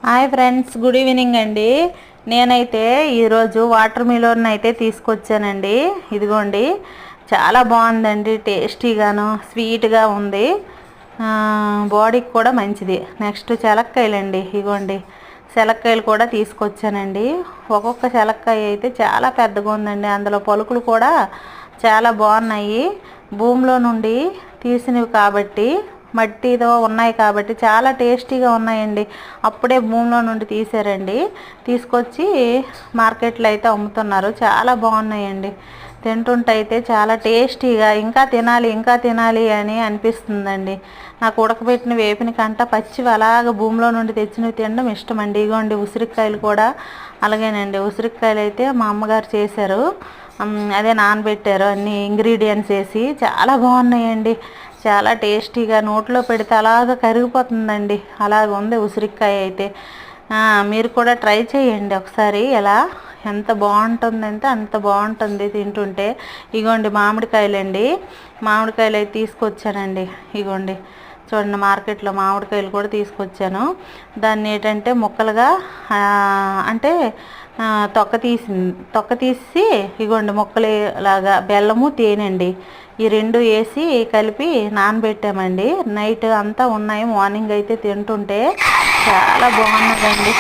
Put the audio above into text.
Hi friends, good evening అండి. నేనైతే ఈరోజు వాటర్ మిలన్ అయితే తీసుకొచ్చానండి. ఇదిగోండి, చాలా బాగుందండి. టేస్టీగాను స్వీట్గా ఉంది. బాడీకి కూడా మంచిది. నెక్స్ట్ శనక్కాయలండి. ఇదిగోండి, శనక్కాయలు కూడా తీసుకొచ్చానండి. ఒక్కొక్క శనక్కాయ అయితే చాలా పెద్దగా ఉందండి. అందులో పలుకులు కూడా చాలా బాగున్నాయి. భూమిలో నుండి తీసినవి కాబట్టి, మట్టితో ఉన్నాయి కాబట్టి చాలా టేస్టీగా ఉన్నాయండి. అప్పుడే భూమిలో నుండి తీసారండి. తీసుకొచ్చి మార్కెట్లో అయితే అమ్ముతున్నారు. చాలా బాగున్నాయండి. తింటుంటే అయితే చాలా టేస్టీగా ఇంకా తినాలి అని అనిపిస్తుందండి. నాకు ఉడకబెట్టిన వేపిన కంట పచ్చివి అలాగ భూమిలో నుండి తెచ్చినవి తినడం ఇష్టమండి. ఇగోండి, ఉసిరికాయలు కూడా అలాగేనండి. ఉసిరికాయలు అయితే మా అమ్మగారు చేశారు. అదే నానబెట్టారు అన్ని ఇంగ్రీడియంట్స్ వేసి. చాలా బాగున్నాయండి. చాలా టేస్టీగా నోట్లో పెడితే అలాగ కరిగిపోతుందండి. అలాగ ఉంది ఉసిరికాయ అయితే. మీరు కూడా ట్రై చేయండి ఒకసారి. ఎంత బాగుంటుందంటే అంత బాగుంటుంది తింటుంటే. ఇగోండి మామిడికాయలండి. మామిడికాయలు అయితే తీసుకొచ్చానండి. ఇగోండి చూడండి, మార్కెట్లో మామిడికాయలు కూడా తీసుకొచ్చాను. దాన్ని ఏంటంటే ముక్కలుగా అంటే తొక్క తీసి ఇగోండి ముక్కలు లాగా బెల్లము తేనండి ఈ రెండు వేసి కలిపి నానబెట్టామండి. నైట్ అంతా ఉన్నాయి. మార్నింగ్ అయితే తింటుంటే చాలా బాగున్నదండి.